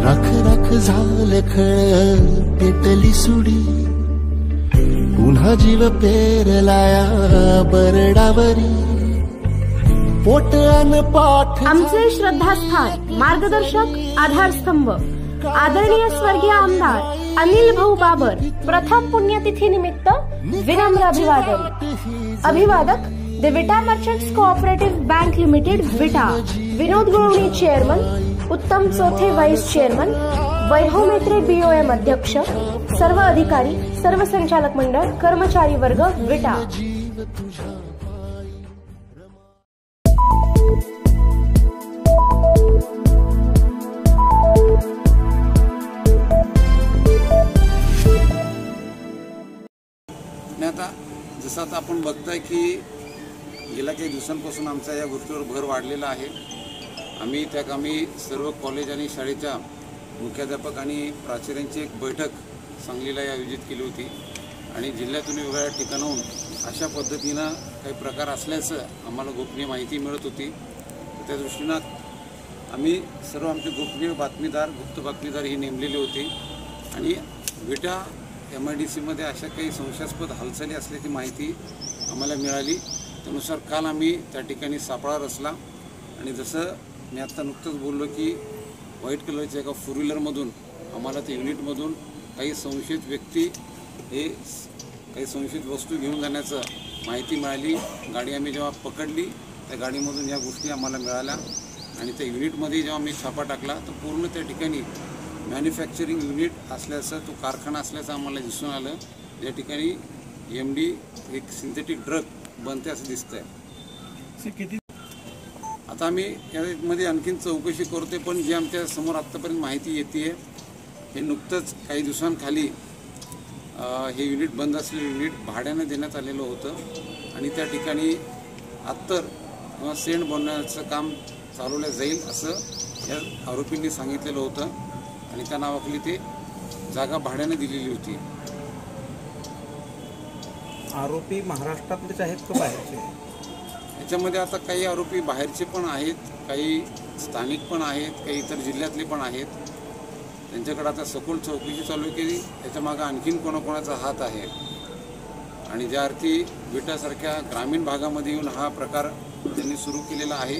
राख राख झालं खळ पेटली सुडी पुन्हा जीव पेरलाया बरडावरी पोट अन पाठ आमचे श्रद्धास्थान मार्गदर्शक आधारस्तंभ आदरणीय स्वर्गीय आमदार अनिल भाऊ बाबर प्रथम पुण्यतिथी निमित्त विनम्र अभिवादन। अभिवादक द विटा मर्चंट्स कोऑपरेटिव्ह बँक लिमिटेड विटा, विनोद गुळवणी चेअरमन, उत्तम चौथे वाइस चेअरमन, वैभव मेत्रे बीओएम अध्यक्ष, सर्व अधिकारी, सर्व संचालक मंडळ, कर्मचारी वर्ग विटा। आता जसं आता आपण बघताय की गेल्या काही दिवसांपासून आमचा या गोष्टीवर भर वाढलेला आहे। आम्ही सर्व कॉलेज आणि शाळेच्या मुख्याध्यापक आणि प्राचार्यांची एक बैठक सांगलीला आयोजित केली होती आणि जिल्ह्यातून वेगवेगळ्या ठिकाणाहून अशा पद्धतीनं काही प्रकार असल्याचं आम्हाला गोपनीय माहिती मिळत होती। त्या दृष्टीनं आम्ही सर्व आमचे गोपनीय बातमीदार, गुप्त बातमीदार ही नेमलेली होती आणि विटा MIDC मध्ये अशा काही संशयास्पद हालचाली असल्याची माहिती आम्हाला मिळाली। त्यानुसार काल आम्ही त्या ठिकाणी सापळा रचला आणि जसं मी आत्ता नुकतंच बोललो की व्हाईट कलरच्या एका 4 व्हीलरमधून आम्हाला त्या युनिटमधून काही संशयित व्यक्ती हे काही संशयित वस्तू घेऊन जाण्याचं माहिती मिळाली। गाडी आम्ही जेव्हा पकडली त्या गाडीमधून या गोष्टी आम्हाला मिळाल्या आणि त्या युनिटमध्ये जेव्हा आम्ही छापा टाकला तर पूर्ण त्या ठिकाणी मॅन्युफॅक्चरिंग युनिट असल्याचं, तो कारखाना असल्याचं आम्हाला दिसून आलं। या ठिकाणी MD एक सिंथेटिक ड्रग बनते असं दिसतंय। आता आम्ही यामध्ये आणखीन चौकशी करतोय, पण जी आमच्या समोर आत्तापर्यंत माहिती येते हे नुकतंच काही दिवसांखाली हे युनिट बंद असलेलं युनिट भाड्यानं देण्यात आलेलं होतं आणि त्या ठिकाणी अत्तर किंवा सेंट बनवण्याचं काम चालवलं जाईल असं या आरोपींनी सांगितलेलं होतं आणि त्या नावाखाली ते जागा भाड्याने दिलेली होती। आरोपी महाराष्ट्रातलेच आहेत का बाहेरचे? याच्यामध्ये आता काही आरोपी बाहेरचे पण आहेत, काही स्थानिक पण आहेत, काही इतर जिल्ह्यातले पण आहेत। त्यांच्याकडे आता सखोल चौकशी चालू आहे की याच्यामागं आणखीन कोणाकोणाचा हात आहे आणि ज्या अर्थी विटासारख्या ग्रामीण भागामध्ये येऊन हा प्रकार त्यांनी सुरू केलेला आहे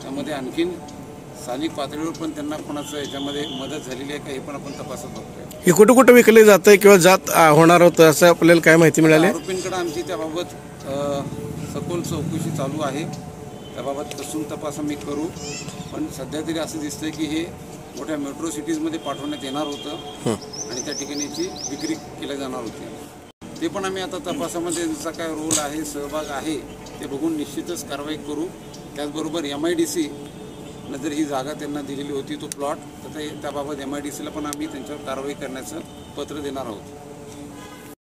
त्यामध्ये आणखीन स्थानिक पातळीवर पण त्यांना कोणाचं याच्यामध्ये मदत झालेली आहे का हे पण आपण तपासत बघतोय। हे कुठं कुठं विकले जात आहे किंवा जात होणार होतं असं आपल्याला काय माहिती मिळाली? आरोपींकडे आमची त्याबाबत सखोल चौकशी चालू आहे, त्याबाबत कसून तपास आम्ही करू, पण सध्या तरी असं दिसतंय की हे मोठ्या मेट्रो सिटीजमध्ये पाठवण्यात येणार होतं आणि त्या ठिकाणी याची विक्री केली जाणार होती। ते पण आम्ही आता तपासामध्ये जसा काय रोल आहे, सहभाग आहे ते बघून निश्चितच कारवाई करू। त्याचबरोबर MIDC जर ही जागा त्यांना दिलेली होती तो प्लॉट, तर त्याबाबत MIDCला पण आम्ही त्यांच्यावर कारवाई करण्याचं पत्र देणार आहोत।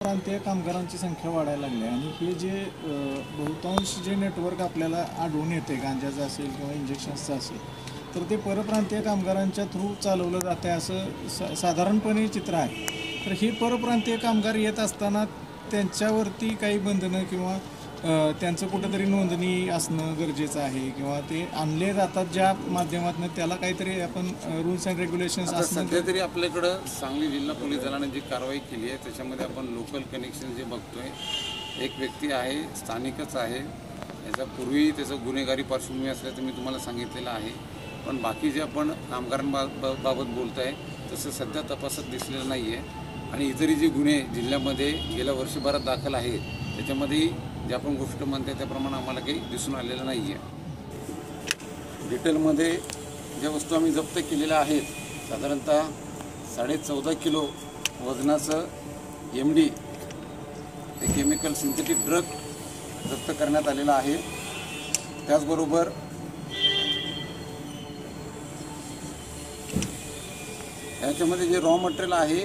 प्रांतीय कामगारांची संख्या वाढायला लागली आणि हे जे बहुतांश जे नेटवर्क आपल्याला आढळून येते गांजाचं असेल किंवा इंजेक्शन्सचं असेल तर ते परप्रांतीय कामगारांच्या थ्रू चालवलं जातं असं साधारणपणे चित्र आहे। तर हे परप्रांतीय कामगार येत असताना त्यांच्यावरती काही बंधनं किंवा त्यांचं कुठंतरी नोंदणी असणं गरजेचं आहे किंवा ते आणले जातात ज्या माध्यमातून त्याला काहीतरी आपण रूल्स अँड रेग्युलेशन्स असणं। सध्या तरी आपल्याकडं सांगली जिल्हा पोलीस दलाने जी कारवाई केली आहे त्याच्यामध्ये आपण लोकल कनेक्शन जे बघतोय, एक व्यक्ती आहे स्थानिकच आहे, याच्यापूर्वी त्याचं गुन्हेगारी पार्श्वभूमी असल्याचं मी तुम्हाला सांगितलेलं आहे, पण बाकी जे आपण कामगारांबाबत बोलताय तसं सध्या तपासात दिसलेलं नाही आहे आणि इतरही जे गुन्हे जिल्ह्यामध्ये गेल्या वर्षभरात दाखल आहेत त्याच्यामध्ये जे आपण गोष्ट म्हणते त्याप्रमाणे आम्हाला काही दिसून आलेलं नाही आहे। डिटेलमध्ये ज्या वस्तू आम्ही जप्त केलेल्या आहेत साधारणतः 14.5 किलो वजनाचं MD हे केमिकल सिंथेटिक ड्रग जप्त करण्यात आलेला आहे। त्याचबरोबर याच्यामध्ये जे रॉ मटेरियल आहे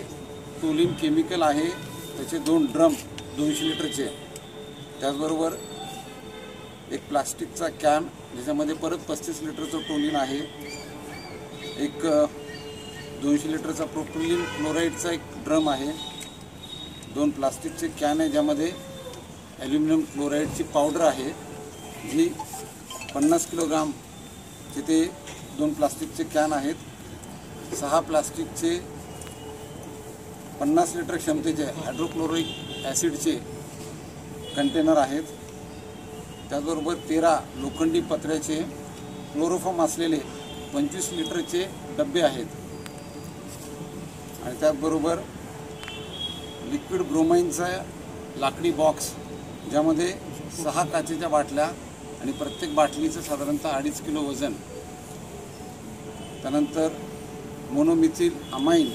टोलिन केमिकल आहे, त्याचे 2 ड्रम 200 लिटरचे, त्याचबरोबर एक प्लास्टिकचा कॅन ज्याच्यामध्ये परत 35 लिटरचं टोलिन आहे, एक 200 लिटरचा प्रोपिलीन क्लोराईडचा एक ड्रम आहे, 2 प्लास्टिकचे कॅन आहे ज्यामध्ये ॲल्युमिनियम क्लोराईडची पावडर आहे जी 50 किलोग्राम, तिथे 2 प्लास्टिकचे कॅन आहेत, 6 प्लास्टिकचे 50 लिटर क्षमतेचे हायड्रोक्लोरिक ॲसिडचे कंटेनर आहेत. त्याचबरोबर 13 लोखंडी पत्र्याचे क्लोरोफॉर्म असलेले 25 लिटरचे डबे आहेत. आणि त्याचबरोबर लिक्विड ब्रोमाइनचा लाकडी बॉक्स, ज्यामध्ये 6 काचेच्या बाटल्या आणि प्रत्येक बाटलीचं साधारणतः 2.5 किलो वजन. त्यानंतर मोनोमिथिल अमाइन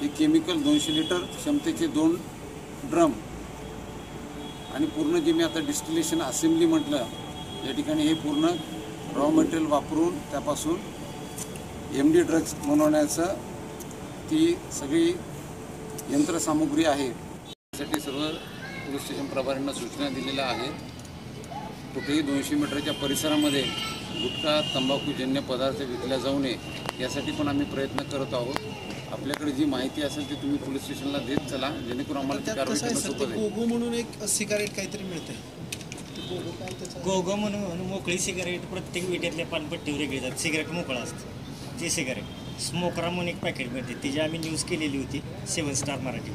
हे केमिकल 200 लिटर क्षमतेचे 2 ड्रम. आणि पूर्ण जे मी आता डिस्टिलेशन असेंब्ली म्हटलं, या ठिकाणी हे पूर्ण रॉ मटेरियल वापरून त्यापासून MD ड्रग्ज बनवण्याचं ती सगळी यंत्रसामुग्री आहे. त्यासाठी सर्व पोलीस स्टेशन प्रभारींना सूचना दिलेल्या आहेत. कुठेही 200 मीटरच्या परिसरामध्ये गुटखा तंबाखूजन्य पदार्थ विकल्या जाऊ नये यासाठी पण आम्ही प्रयत्न करत आहोत. आपल्याकडे जी माहिती असेल ती तुम्ही पोलीस स्टेशनला देत चला, जेणेकरून आम्हाला ती कारवाई करणं सोपं जाईल. गोगो म्हणून एक सिगारेट काहीतरी मिळते, गोगो म्हणून मोकळी सिगारेट प्रत्येक विट्यातल्या पानपट्टीवर वेगळी जातात. सिगारेट मोकळा असतं ती सिगारेट. स्मोकरा म्हणून एक पॅकेट मिळते, तिची आम्ही न्यूज केलेली होती 7 स्टार मराठी.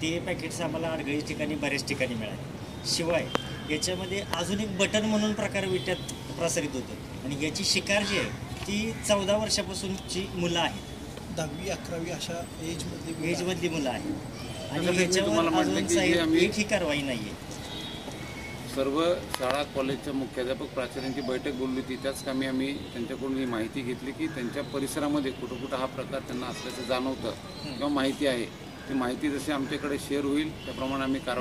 ते पॅकेट्स आम्हाला अडगळीच ठिकाणी बऱ्याच ठिकाणी मिळाले. शिवाय याच्यामध्ये अजून एक बटन म्हणून प्रकार विट्यात प्रसारित होतं. आणि याची शिकार जी आहे ती 14 वर्षापासूनची मुलं आहेत, 10वी 11वी अशा एजमधली मुलं आहेत. आणि तुम्हाला म्हटलं याच्यावर की जे आम्ही एकही कारवाई नाही आहे. सर्व शाळा कॉलेजच्या मुख्याध्यापक प्राचार्यांची बैठक बोलली होती. त्याच कामी आम्ही त्यांच्याकडून ही माहिती घेतली की त्यांच्या परिसरामध्ये कुठं कुठं हा प्रकार त्यांना असल्याचं जाणवतं किंवा माहिती आहे. ती माहिती जशी आमच्याकडे शेअर होईल त्याप्रमाणे आम्ही कारवाई